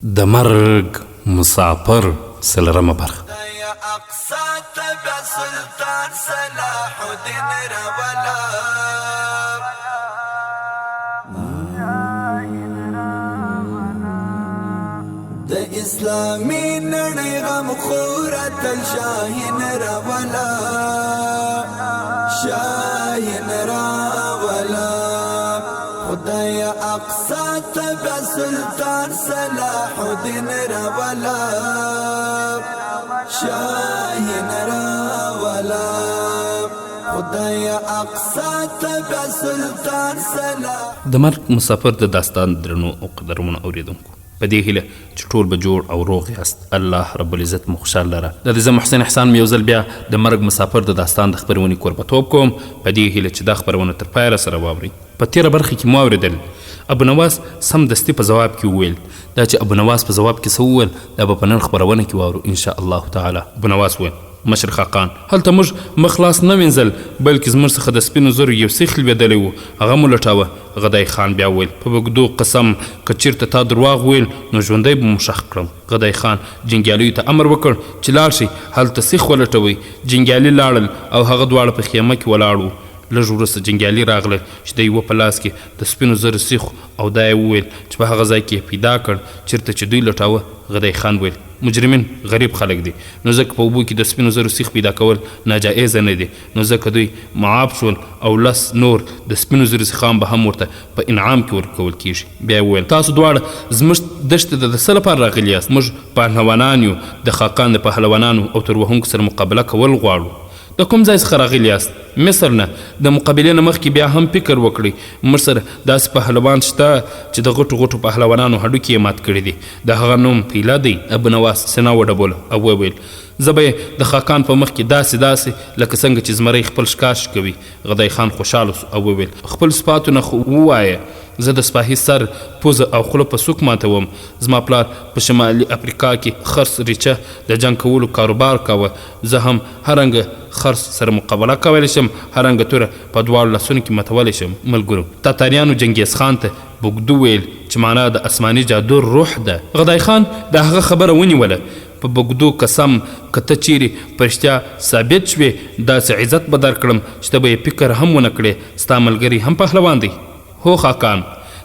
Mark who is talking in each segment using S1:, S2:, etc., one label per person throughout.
S1: د مرګ مسافر څلورمه برخه.
S2: د اسلامي نړۍ غم خوره تل شاهین راولا، شاهین راولا، خدای اقصا تبع سلطان صلاح الدین راولا، شاهین راولا، خدای اقصا تبع سلطان صلاح.
S1: د مرګ مسافر د داستان درنو او قدرمنو اوریدونکو، په دې هیله چې ټول به جوړ او روغ یاست. الله رب العزت مو خوشحال لره. د زه محسن احسان مې یو ځل بیا د مرګ مسافر د داستان د خپرونې کوربتوب کوم، په دې هیله چې دا خپرونه تر پایه راسره واورئ. په تېره برخه کې مو اورېدل ابو نواس سمدستي په ځواب کې وویل. دا چې ابو نواس په ځواب کې څه وویل دا به په نن خپرونه کې واورو انشاء الله تعالی. ابو نواس وویل: مشر خاقان، هلته موږ مخ خلاص نه وینځل، بلکې زموږ څخه د سپینو زرو یو سیخ لوېدلی و، هغه مو لټاوه. غدای خان بیا وویل: په بګدو قسم که چېرته تا درواغ ویل نو ژوندی به مو ښخ کړم. غدای خان جنګیالیو ته امر وکړ چې لاړ شي هلته سیخ ولټوئ. جنګیالي لاړل او هغه دواړه په خیمه کې ولاړ وو. لږ وروسته جنګیالي راغله چې د یوه په لاس کې د سپینو زرو سیخ او دا یې وویل چې په هغه ځای کې پیدا کړ چېرته چې دوی لټاوه. غدای خان ویل: مجرمین غریب خلک دي، نو ځکه په اوبو کې د سپینو زرو سیخ پیدا کول ناجایزه نه دي، نو ځکه دوی معاف شول او لس نور د سپینو زرو سیخان به هم ورته په انعام کې ورکول کیږي. بیا ویل: تاسو دواړه زموږ دښتې ته د څه لپاره راغلي یاست؟ موږ پهلوانان یو، د خاقان د پهلوانانو او تر وهونکو سره مقابله کول غواړو. د کوم ځای څخه راغلي یاست؟ مصر نه. د مقابلې نه مخکې بیا هم فکر وکړئ، موږ سره داسې پهلوان شته چې د غټو غټو پهلوانانو هډوکي یې مات کړي دي، د هغه نوم پیله دی. ابو نواس سنا وډبوله او وویل: زه به یې د خاقان په مخ کې داسې لکه څنګه چې زمری خپل ښکار کوي. غدای خان خوشحاله سو او وویل: خپل صفاتونه خو ووایه. زه د سپاهي سر، پوزه او خوله په سوک ماتوم. زما پلار په شمالي افریقا کې خرس ریچه د جنګ کولو کاروبار کاوه. زه هم هرنګه خرس سره مقابله کولی شم، هرنګه توره په دواړو لاسونو کې ماتولی شم. ملګرو تاتاریانو جنګیز خان ته بګدو ویل چې معنا د اسماني جادو روح ده. غدای خان د هغه خبره ونیوله. په بګدو قسم که ته چیرې په رښتیا ثابت شوې داسې عزت به درکړم چې ته به یې فکر هم ونه کړې ستا ملګري هم پهلوان دی. هو خاقان،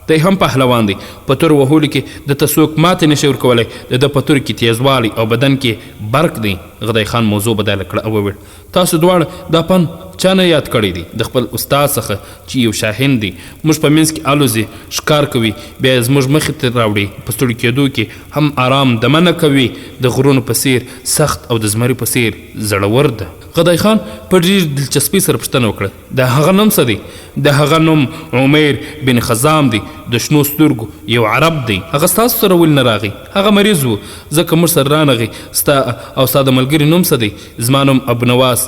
S1: دی هم پهلوان دی، په تور وهلو کې د ته څوک ماتې نشي ورکولی، د ده په تور کې تیزوالی او بدن کې برق دی. غدای خان موضوع بدله کړه او وویل: تاسو دواړه دا پن چا نه یاد کړی دی؟ د خپل استاد څخه چې یو شاهین دی، موږ په منځ کې الوزي، ښکار کوي، بیا یې زموږ مخې ته راوړي. په ستړي کېدو کې هم آرام دمه نه کوي، د غرونو په څیر سخت او د زمري په څیر زړور ده. غدای خان په ډېر دلچسپۍ سره پوښتنه وکړه: د هغه نوم څه دی؟ د هغه نوم عمیر بن خزام دی، د شنو سترګو یو عرب دی. هغه ستاسو سره ولې نه راغی؟ هغه مریض و ځکه موږ سره رانغی. ستا او ستا د ملګري نوم څه دی؟ زما نوم ابو نواس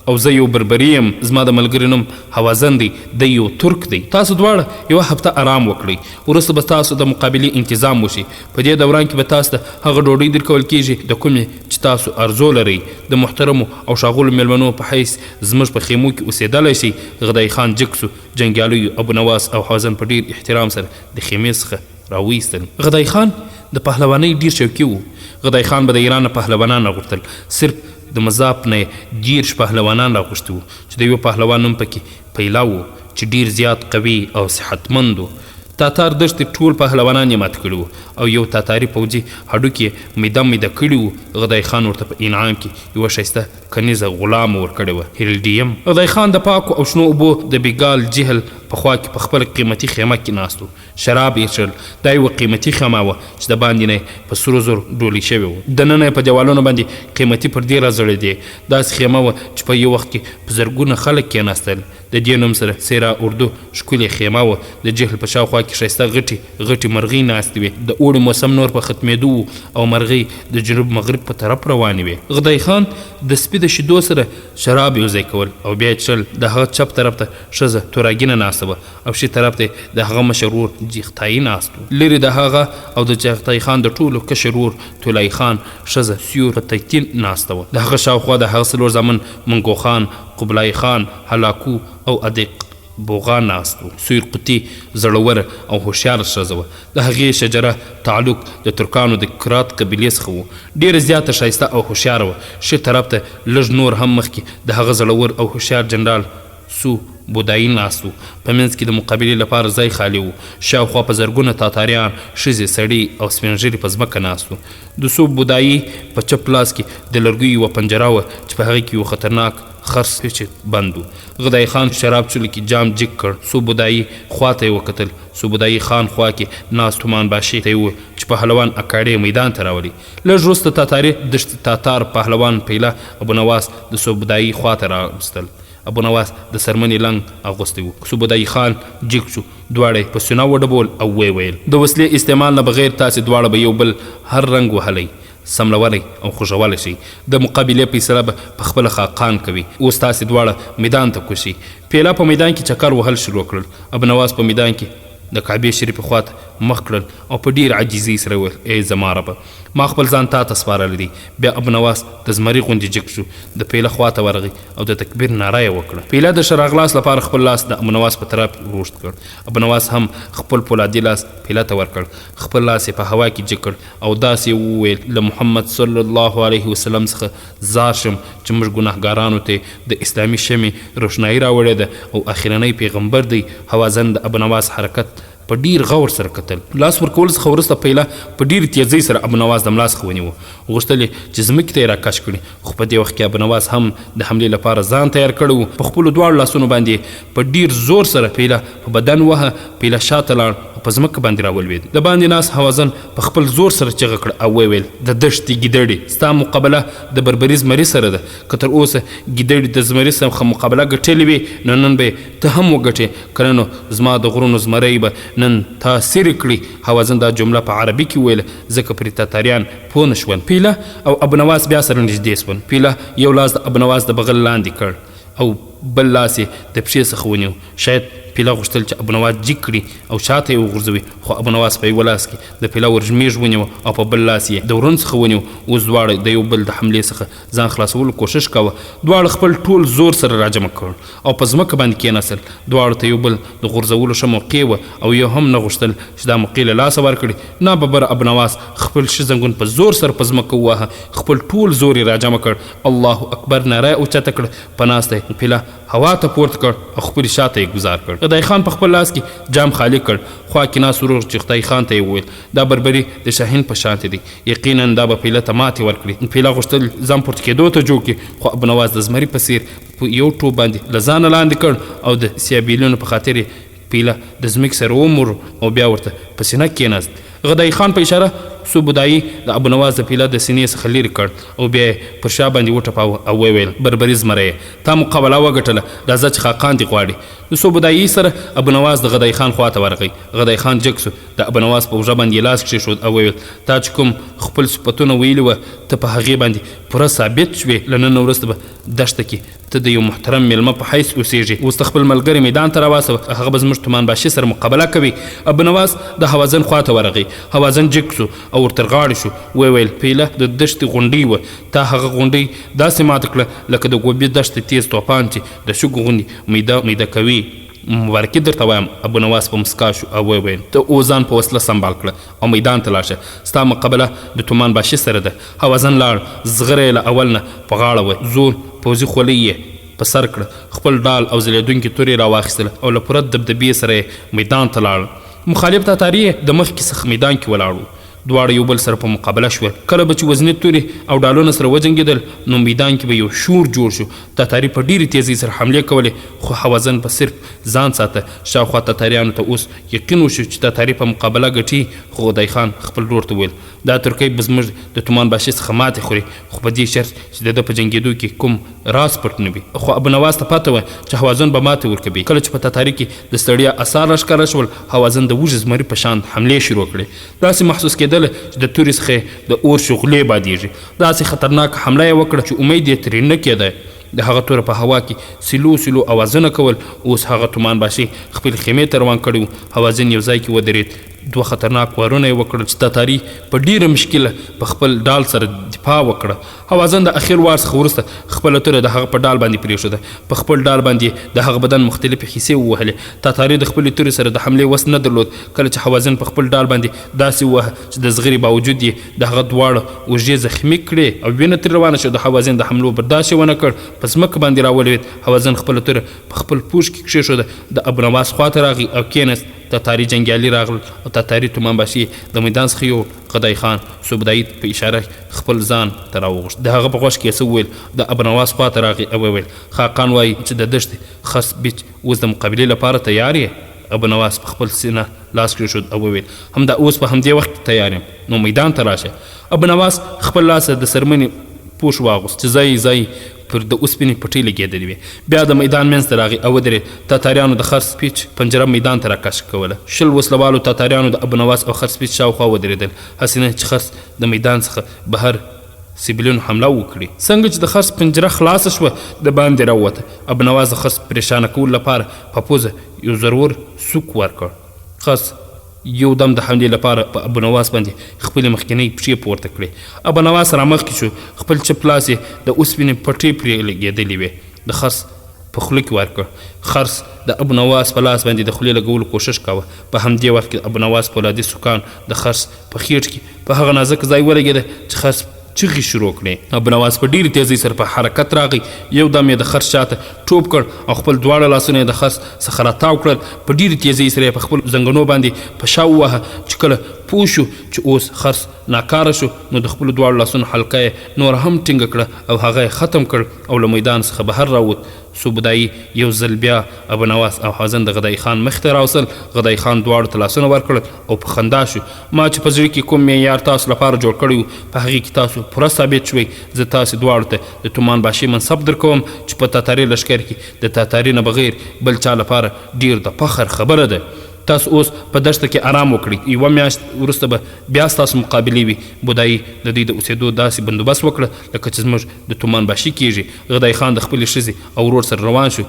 S1: او زه یو بربري یم. زما د ملګري نوم حوازن دی، دی یو ترک دی. تاسو دواړه یوه هفته آرام وکړئ، وروسته به تاسو د مقابلې انتظام وشي. په دې دوران کې به تاسو ته هغه ډوډۍ درکول کیږي د کومې چې تاسو ارزو لرئ. د محترمو او ښاغلو میلمنو په حیث زموږ په خیمو کې اوسېدلی شئ. غدای خان جګ سو. جنګیالیو ابو نواس او حوازن په ډېر احترام سره د خیمې څخه راویستل. غدای خان د پهلوانۍ ډېر شوقي و. غدای خان به د ایران نه پهلوانان راغوښتل. صرف د مذاق نه یې 10 پهلوانان راغوښتي وو چې د یو پهلوان نوم پکې پیلا و چې ډېر زیات قوي او صحتمند و. تاتار دښتې ټول پهلوانان یې مات کړي وو او یو تاتاري پوځي هډوکي میده میده کړي وو. غدای خان ورته په انعام کې یوه ښایسته کنیزه غلام ورکړې وه، هیلډیم. غدای خان د پاکو او شنو اوبو د بیګال جهل په خوا کې په خپله قیمتي خیمه کې ناست و. شراب یې څښل. دا یوه قیمتي خیمه وه چې د باندې نه یې په سرو زرو ډولۍ شوې وه. دننه یې په دیوالونو باندې قیمتي پردې راځړېدې. داسې خیمه وه چې په یو وخت کې په زرګونه خلک کېناستل. د دې نوم سره سیرا اردو ښکلې خیمه وه. د جهل په شاوخوا کې ښایسته غټې غټې مرغۍ ناستې وې. د اوړي موسم نور په ختمېدو و او مرغۍ د جنوب مغرب په طرف روانې وې. غدای خان د سپي د شیدو سره شراب یو ځای کول او بیا یې څښل. د هغه چپ طرف ته ښځه توراګینه ناسته وه او ښي طرف ته د هغه مشر ورور جیختایي ناست و. لرې د هغه او د جیختایي خان د ټولو کشر ورور طلایي خان ښځه سیور په تیتین ناسته وه. د هغه شاوخوا د هغه څلور زامن منګو خان، قبلای خان، هلاکو او ادیق بوغا ناست و. سویر قطي زړوره او هوښیاره ښځه وه. د هغې شجره تعلق د ترکانو د کرات قبیلې څخه و. ډېره زیاته ښایسته او هوښیاره وه. ښي طرف ته لږ نور هم مخکې د هغه زړور او هوښیار جنرال سو بودایي ناست و. په منځ کې د مقابلې لپاره ځای خالي و. شاوخوا په زرګونه تاتاریان، ښځې، سړي او سپین ږیري په ځمکه ناست وو. د سو بودایي په چپ لاس کې د لرګیو یوه پنجره وه چې په هغې کې یو خطرناک خرس چې بند و. غدای خان شراب چولو کې جام جګ کړ. سو بودایي خوا ته یې وکتل. سو بودایي خان خوا کې ناست تومان باشي ته یې وویل چې پهلوان اکاډې میدان ته راولي. لږ وروسته تاتاري دشت تاتار پهلوان پیله ابونواس د سو بودایي خوا ته راوستل. ابونواس د سرمنې لنګ اغوستی و. سو بودایي خان جګ شو. دواړه په سینه وډبول او ویې ویل د وسلې استعمال نه بغیر تاسې دواړه به یو بل هر رنګ وهلی، سملولی او خوږولی شي. د مقابلې فیصله به په خپله خاقان کوي. اوس تاسې دواړه میدان ته کوشي. پیله په میدان کې چکر وهل شروع کړل. ابونواس په میدان کې د کعبې شریفې خواته مخ کړل او په ډېر عاجزۍ سره وویل ای زما ربه، ما خپل ځان تا ته سپارلی دی. بیا ابونواس د زمري غوندې جګ شو. د پیله خواته ورغی او د تکبیر ناره یې وکړه. پیله د شراغلاس لپاره خپل لاس د ابونواس په طرف روشت کړ. ابونواس هم خپل پولادي لاس پیله ته ورکړ. خپل لاس یې په هوا کې جګ کړ او داسې وویل له محمد صلی الله علیه وسلم څخه زار شم چې موږ ګناهګارانو ته د اسلامي شمې روښنایي راوړې ده او اخرنی پیغمبر دی. هوازن د ابونواس حرکت په ډیر غور سره کتل. لاس ورکول څخه وروسته پیله په ډیرې تیزۍ سره ابونواس د ملا څخه ونیو. غوښتل یې چې ځمکې ته یې راکش کړي، خو په دې وخت کې ابونواس هم د حملې لپاره ځان تیار کړی و. په خپلو دواړو لاسونو باندې په ډیر زور سره پیله په بدن وهه. پیله شاته لاړ او په ځمکه باندې راولوېد. د باندې ناست هوازن په خپل زور سره چغه کړه او ویې ویل د دښتې ګیدړې، ستا مقابله د بربري زمري سره ده. که تر اوسه ګیدړې د زمري څخه مقابله ګټلې وي نو نن به ته هم وګټې، که نه نو زما د غرونو زمری به نن تاثیر کړي. هوازن دا جمله په عربي کې ویله ځکه پرې تاتاریان پوه نه شول. پیله او ابونواس بیا سره نږدې شول. پیله یو لاس د ابونواس د بغل لاندې کړ او بل لاس یې د پښې څخه ونیو. شاید پیله غوښتل چې ابونواس جګ کړي او شاته یې وغورځوي، خو ابونواس په یوه لاس کې د پیله ورژمیږ ونیو او په بل لاس یې د ورون څخه ونیو. اوس دواړه د یو بل د حملې څخه ځان خلاصولو کوښښ کوه. دواړه خپل ټول زور سره راجمع کړ او په ځمکه باندې کېناستل. دواړو ته یو بل د غورځولو ښه موقع وه او یو هم نه غوښتل چې دا موقع له لاسه ورکړي. ناببره ابونواس خپل ښه زنګون په زور سره په ځمکه وواهه. خپل ټول زور یې راجمع کړ. الله اکبر ناره یې اوچته کړه. په ناسته یې پیله هوا ته پورته کړ او خپلې شاته یې ګزار کړ. غدای خان په خپل لاس کې جام خالی کړ. خوا کې ناست ورور چغتای خان ته یې وویل دا بربري د شاهین په شانتې دی، یقینا دا به پیله ته ماتې ورکړي. پیله غوښتل ځان پورته کېدو ته جوړ کړي، خو ابونواس د زمري په څېر په یو ټوپ باندې له ځانه لاندې کړ او د سیابیلونو په خاطر یې پیله د ځمکې سره ومر او بیا ورته په سینه کېناست. غدای خان په اشاره سو بودایي د ابونواس د پیله د سینې څخه لرې کړ او بیا یې پر شا باندې وټپاوه او ویې ویل بربري زمری تا مقابله وګټله، راځه چې خاقان دې غواړي. د سو بودایي سره ابونواس د غدای خان خواته ورغی. غدای خان جګ سو، د ابونواس په اوږه باندې لاس کښېښود او ویل تا چې کوم خپل صفتونه ویلي وه ته په هغې باندې پوره ثابت شوې. له نن وروسته به دښته کې ته د یو محترم میلمه په حیث اوسېږي. اوس ته خپل ملګري میدان ته راواستوه، هغه به زموږ تومان باشي سره مقابله کوي. ابونواس د هوازن خواته ورغی. هوازن جګ سو او ورته غاړې شو. ویې ویل پیله د دښتې غونډۍ وه، تا هغه غونډۍ داسې ماته کړه لکه د ګوبي دښتې تیز توپان چې د شګو غوندې میده کوي. مبارکي درته وایم. ابونواس په مسکا شو او ویې ویل ته اوس ځان په وسله سنبال کړه او میدان ته لاړ شه، ستا مقابله د تومان باشي سره ده. هوازن لاړ. زغره یې له اول نه په غاړه وه، زور پوځي خولۍ یې په سر کړه، خپل ډال او ځلېدونکي تورې راواخیستله او له پوره دبدبې سره یې میدان ته لاړ. مخالف تاتاري یې د مخکې څخه میدان کې ولاړ و. دواړه یو بل سره په مقابله شول. کله به چې وزني تورې او ډالونه سره وجنګېدل نو میدان کې به یو شور جوړ شو. تاتاري په ډېرې تیزۍ سره حملې کولې، خو هوازن به صرف ځان ساته. شاوخوا تاتاریانو ته اوس یقین وشو چې تاتاري په مقابله ګټي. خو غدای خان خپل ورور ته ویل دا ترکۍ به زموږ د تومان باشي څخه ماتې خوري، خو په دې شرط چې د ده په جنګېدو کې کوم راز پټ نه وي. خو ابونواس ته پته وه چې هوازن به ماتې ورکوي. کله چې په تاتاري کې د ستړیا اثار راښکاره شول، هوازن د وږي زمري په شان حملې شروع کړې. داسې محسوس کېدله چې د تورې څخه د اور شغلې بادېږي. داسې خطرناک حمله یې وکړه چې امید یې ترې نه کېده. د هغه توره په هوا کې سیلو سیلو اوازونه کول. اوس هغه تومان باشي خپل خیمې ته روان کړی و. هوازن یو ځای کې ودرېد. دوه خطرناک وارونه یې وکړل چې تاتاري په ډېره مشکله په خپل ډال سره دفاع وکړه. هوازن د اخر وار څخه وروسته خپله توره د هغه په ډال باندې پرېښوده. په خپل ډال باندې د هغه بدن مختلفې حصې ووهلې. تاتاري د خپلې تورې سره د حملې وس نه درلود. کله چې هوازن په خپل ډال باندې داسې ووهه چې د زغرې باوجود یې د هغه دواړه اوږې زخمي کړې او وینه ترې روانه شوه. د هوازن د حملو برداشت یې ونه کړ، په ځمکه باندې راولوېد. هوازن خپله توره په خپل پوښ کې کښېښوده، د ابونواس خواته راغی او کېناست. تاتاري جنګیالي راغلل او تاتاري تومانباشي د میدان څخه یوړ. غدای خان صوبدایي په اشاره خپل ځان ته راوغوښت. د هغه په غوږ کې یې څه وویل، د ابونواس خواته راغی او وویل خاقان وایي چې د دښتې خس بیچ اوس د مقابلې لپاره تیار یې؟ ابونواس په خپل سینه لاس کېښود او وویل همدا اوس په همدې وخت کې تیار یم، نو میدان ته راشه. ابونواس خپل لاس د څرمنې پوښ واغوست چې ځای ځای پر د اوسپنې پټۍ لګېدلې وې. بیا د میدان منځ ته راغی او ودرېد. تاتاریانو د خرس پیچ پنجره میدان ته راکش کوله. 20 وسلوالو تاتاریانو د ابونواس او خرس پیچ شاوخوا ودرېدل، هسې نه چې خرس د میدان څخه بهر سیبیلونو حمله وکړي. څنګه چې د خرس پنجره خلاصه شوه د باندې راووته. ابونواس د خرس پریشانه کولو لپاره په پوزه یو ضرور سوک ورکړ. خرس یو دم د حملې لپاره په ابونواس باندې خپلې مخکینۍ پښې پورته کړې. ابونواس رامخکې شو، خپل چپ لاس یې د اوسپنې پټۍ پرې لګېدلې وې، د خرس په خوله کې ورکړ. خرس د ابونواس په لاس باندې د خولې لګولو کوشش کاوه. په همدې وخت کې د ابونواس پولادي سوکان د خرس په خېټ کې په هغه نازک ځای ولګېده چې خرس چغې شروع کړې. ابونواس په ډېرې تیزۍ سره په حرکت راغی. یو دم یې د خرس شاته ټوپ کړ او خپل دواړه لاسونه یې د خرس څخه راتاو کړل. په ډېرې تیزۍ سره یې په خپل زنګنو باندې په شا ووهه. چې کله پوه شو چې اوس خرس ناکاره شو، نو د خپلو دواړو لاسونو حلقه یې نور هم ټینګه کړه او هغه یې ختم کړ او له میدان څخه بهر راووت. صوبدایي یو ځل بیا ابونواس او هوازن د غدای خان مخې ته راوصل. غدای خان دواړو ته لاسونه ورکړل او په خندا شو. ما چې په زړه کې کوم معیار تاسو لپاره جوړ کړی و، په هغې کې تاسو پوره ثابت شوئ. زه تاسې دواړو ته د تومانباشي منصب درکوم چې په تاتاري لښکر کې د تاتاري نه بغیر بل چا لپاره ډېر د فخر خبره ده. تاسو اوس په دښته کې آرام وکړئ. یوه میاشت وروسته به بیا ستاسو مقابلې وي. بودایي د دوی د اوسېدو داسې بندوبست وکړه لکه چې زموږ د تومانباشي کېږي. غدای خان د خپلې ښځې او ورور سره روان شو.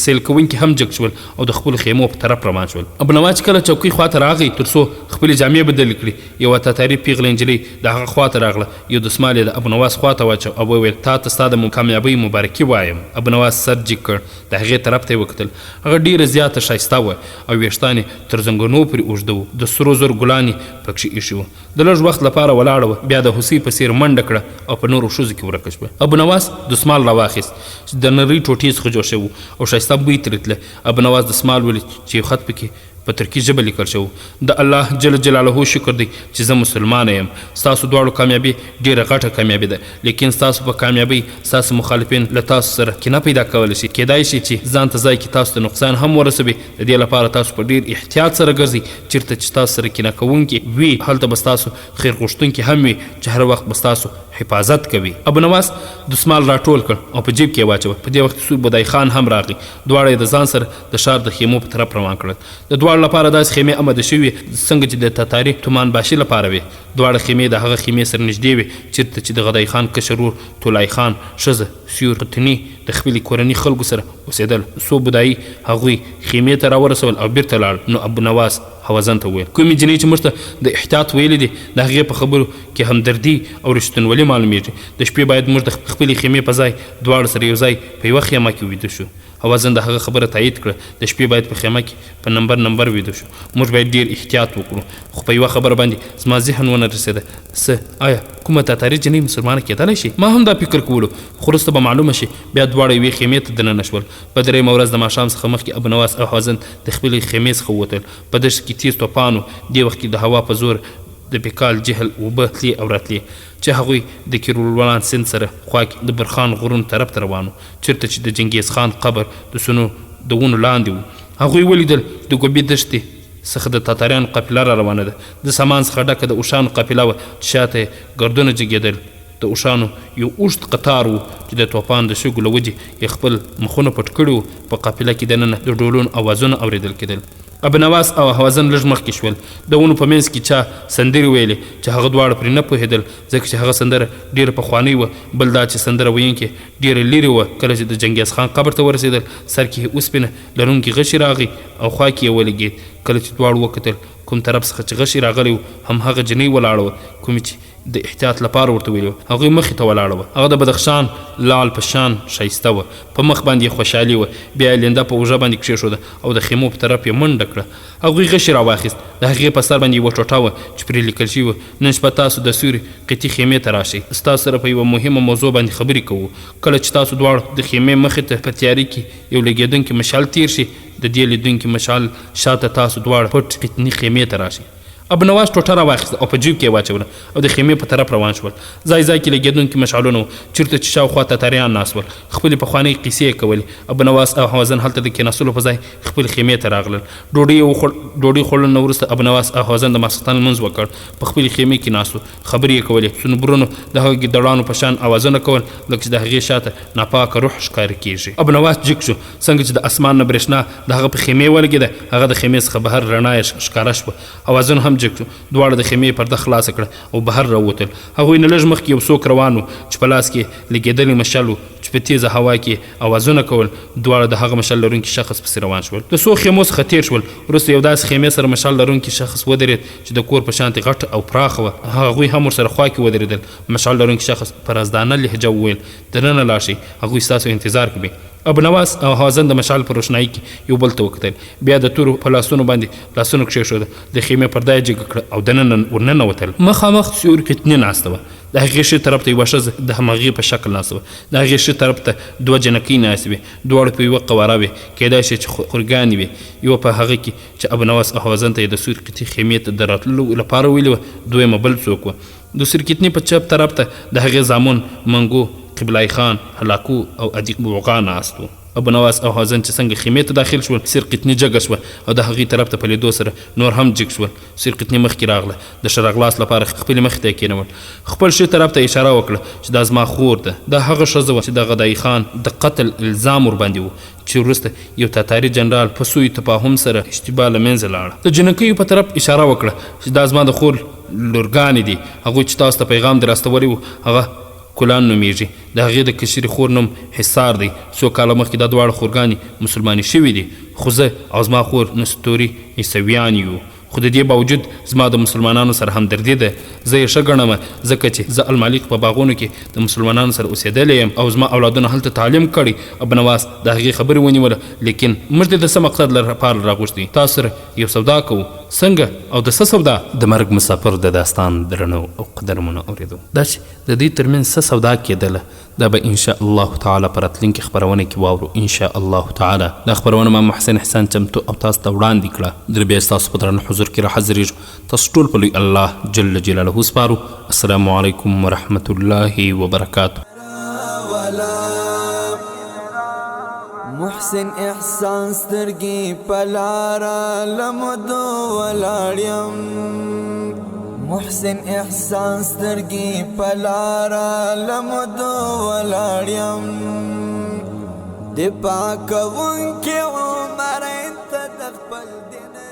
S1: سیل کوونکي هم جګ شول او د خپلو خیمو په طرف روان شول. ابونواس کله چوکۍ خواته راغی تر څو خپلې جامې بدلې کړي. یوه تاتاري پیغله نجلۍ د هغه خواته راغله. یو دسمال یې د ابونواس خواته واچو او وویل تا ته ستا د کامیابۍ مبارکي وایم. ابونواس سر جګ کړ، د هغې طرف ته یې وکتل. هغه ډېره زیاته ښایسته وه او ویښتان تر زنګنو پورې اوږده وو. د سرو زر ګلان یې پکښې ایښي وو. د لږ وخت لپاره ولاړه وه، بیا د هوسۍ په څېر منډه کړه او په نورو ښځو کې ورکه شوه. ابونواس دسمال راواخیست چې د نرۍ ټوټې څخه جوړ شوی او ښایسته بوی ترې تله. ابونواس دسمال ولید چې یو خط پکې په ترکي ژبه لیکل شوی. د الله جل جلاله شکر دی چې زه مسلمانه یم. ستاسو دواړو کامیابي ډېره غټه کامیابي ده، لیکن ستاسو په کامیابۍ ستاسو مخالفین له تاسو سره کینه پیدا کولی شي. کیدای شي چې ځان ته ځای کې تاسو ته نقصان هم ورسوي. د دې لپاره تاسو په ډېر احتیاط سره ګرځئ. چېرته چې تاسو سره کینه کوونکي وي، هلته به ستاسو خیر غوښتونکي هم وي چې هر وخت به ستاسو حفاظت کوي. ابونواس دسمال راټول کړ او په جیب کې یې واچوه. په دې وخت کې بودای خان هم راغی. دواړه یې د ځان سره د ښار د خیمو په طرف روان کړل. د دواړو لپاره داسې خیمې اماده شوي څنګه چې د تاتاري تومانباشي لپاره وي. دواړه خیمې د هغه خیمې سره نږدې وې چېرته چې د غدای خان کشر ورور طولای خان ښځه سیور قطني د خپلې کورنۍ خلکو سره اوسېدل. صوبدایي هغوی خیمې ته راورسول او بیرته لاړ. نو ابونواس هوازن ته وویل کومې جنۍ چې موږ ته د احتیاط ویلي دي، د هغې په خبرو کې همدردي او رښتینولي معلومیږي. د شپې باید موږ د خپلې خیمې په ځای دواړه سره یو ځای په یوه خیمه کې ویده شو. هوازن د هغه خبره تایید کړه. د شپې باید په خیمه کې په نمبر ویده شو. موږ باید ډېر احتیاط وکړو. خو په یوه خبره باندې زما ذهن ونه رسېده. څه آیا کومه تاتاري جنۍ مسلمانه کېدلی شي؟ ما هم دا فکر کولو، خو وروسته به معلومه شي. بیا دواړه یوې خیمې ته دننه شول. په درېیمه ورځ د ماښام څخه مخکې ابونواس او هوازن د خپلې خیمې څخه ووتل. په دښت کې تیز توپان و. دې وخت کې د هوا په زور د بیکال جهل اوبه تلې او راتلې چې هغوی د کیرولولان سیند سره خوا کې د برخان غرونو طرف ته روان وو، چېرته چې د چنګیز خان قبر د سونو د ونو لاندې و. هغوی ولیدل د ګوبي دښتې څخه د تاتاریانو قافله را روانه ده. د سامان څخه ډکه د اوښانو قافله وه چې شاته یې ګردونه جګېدل. د اوښانو یو اوږد قطار و چې د توپان د شګو له وجې یې خپل مخونه پټ کړي وو. په قافله کې دننه د ډولونو اوازونه اورېدل کېدل. ابونواس او هوازن لږ مخکې شول. د ونو په منځ کې چا سندرې ویلې چې هغه دواړه پرې نه پوهېدل ځکه چې هغه سندره ډېره پخوانۍ وه. بل دا چې سندره ویونکې ډېره لرې وه. کله چې د چنګیز خان قبر ته ورسېدل، سر کې یې اوسپنه لرونکي غشي راغی او خوا کې یې ولګېد. کله چې دواړو وکتل کوم طرف څخه چې غشي راغلی و همهغه جنۍ ولاړه وه کومې چې د احتیاط لپاره ورته ویلي وه هغوی مخې ته ولاړه وه هغه د بدخشان لال په شان ښایسته وه په مخ باندې یې خوشحالي وه بیا یې لنده په اوږه باندې کښېښوده او د خیمو په طرف یې منډه کړه هغوی غشي راواخیست د هغې په سر باندې یوه ټوټه وه چې پرې لیکل شوي وه نن شپه تاسو د سیوري قطي خیمې ته راشئ ستاسو سره په یوه مهمه موضوع باندې خبرې کوو کله چې تاسو دواړه د خیمې مخې ته په تیاري کې یو لګېدونکی مشال تیر شي د دې لیدونکي مشال شاته تاسو دواړه پټ قطني خیمې ته راشئ ابنواس ټوټه راواخیسته او په جیب کې یې واچوله او د خیمې په طرف روان شول ځای ځای کې لګېدونکي مشعلونه وو چېرته چې شاوخوا تاتاریان ناست ول خپلې پخوانۍ قیسې یې کولې ابنواس او حوازن هلته د کېناستلو په ځای خپلې خیمې ته راغلل ډوډۍ خوړلو نه وروسته ابنواس او حوازن د ماسخوتن لمونځ وکړ په خپلې خیمې کې ناست وو خبرې یې کولې صنوبرونو د هغه ګیدړانو په شان اوازونه کول لکه چې د هغې شاته ناپاکه روح ښکاره کېږي ابنواس جګ شو څنګه چې د اسمان نه برېښنا د هغه په خیمې ولګېده هغه د خیمې څخه بهر رڼا یې ښکاره شوه اوازن هم جګ شو دواړه د خیمې پرده خلاصه کړه او بهر راووتل هغوی نه لږ مخکې یو څوک روان و چې په لاس کې لګېدلی مشل و چې په تیزه هوا کې اوازونه کول دواړه د هغه مشل لرونکي شخص پسې روان شول د څو خیمو څخه تېر شول وروسته یو داسې خیمې سره مشل لرونکي شخص ودرېد چې د کور په شانتې غټ او پراخه وه هغوی هم ورسره خوا کې ودرېدل مشل لرونکي شخص په رازدانه لهجه وویل دننه لاړ شئ هغوی ستاسو انتظار کوي ابنواس او حوازن د مشال په روښنایي کې یو بل ته وکتل بیا د تورو په لاسونو باندې لاسونه کښېښوده د خیمې پرده یې جګه کړه او دننه ورننوتل مخامخ سیوري قطني ناسته وه د هغې ښي طرف ته یوه ښځه د همغې په شکل ناسته وه د هغې ښي طرف ته دوه جنکۍ ناستې وې دواړه په یوه قواره وې کیدای شي چې خورګانې وې یوه په هغه کې چې ابنواس او حوازن ته یې د سوري قطي خیمې ته د راتللو لپاره ویلې وه دویمه بل څوک وه د سوري قطني په چپ طرف ته د هغې زامن منګو قبلای خان هلاکو او ادیق بوغا ناست و ابنواس او حوازن چې څنګه خیمې ته داخل شول سیر قطني جګه شوه او د هغې طرف ته په لیدو سره نور هم جګ شول سیر قطني مخکې راغله د ښه راغلاست لپاره خپلې مخې ته یې کېنول خپل ښي طرف ته اشاره وکړه چې دا زما خور ده دا هغه ښځه وه چې د غدایي خان د قتل الزام ورباندې و چې وروسته یو تاتاري جنرال په سوی تفاهم سره اشتباه له منځه لاړه د جنکیو په طرف اشاره وکړه چې دا زما د خور لورګانې دي هغوی چې تاسو ته پیغام در استولی و هغه کلان نومیږي د هغې د کشرې خور نوم حصار دی څو کاله مخکې دا دواړه خورګانې مسلمانې شوي دي خو زه او زما خور نستوري عیسویان یو خو د دې باوجود زما د مسلمانانو سره همدردي ده زه یې ښه ګڼم ځکه چې زه المالک په باغونو کې د مسلمانانو سره اوسېدلی یم او زما اولادونه هلته تعلیم کړی ابنواس د هغې خبرې ونیوله لیکن موږ دې د څه مقصد لپاره راغوښتي تاسو سره یو سودا کوو څنګه او د څه سودا د مرګ مسافر د داستان درنو او قدرمنو اورېدو دا چې د دې ترمنځ څه سودا کېدله دا به ان شاء الله تعالی په راتلونکي خپرونه کې واورو ان شاء الله تعالی دا خپرونه ما محسن احسان چمتو او تاسو ته وړاندې کړه در بیا ستاسو په درنه حضور کې راحضرېږو تاسو ټول په لوی الله جل جلاله سپارو السلام علیکم ورحمة الله وبرکاته
S2: محسن احسان سترګې پلارا لمدو ولاړم محسن احسان سترګې پلارا لمدو ولاړم د پاکونکي عمر انت د خپل دین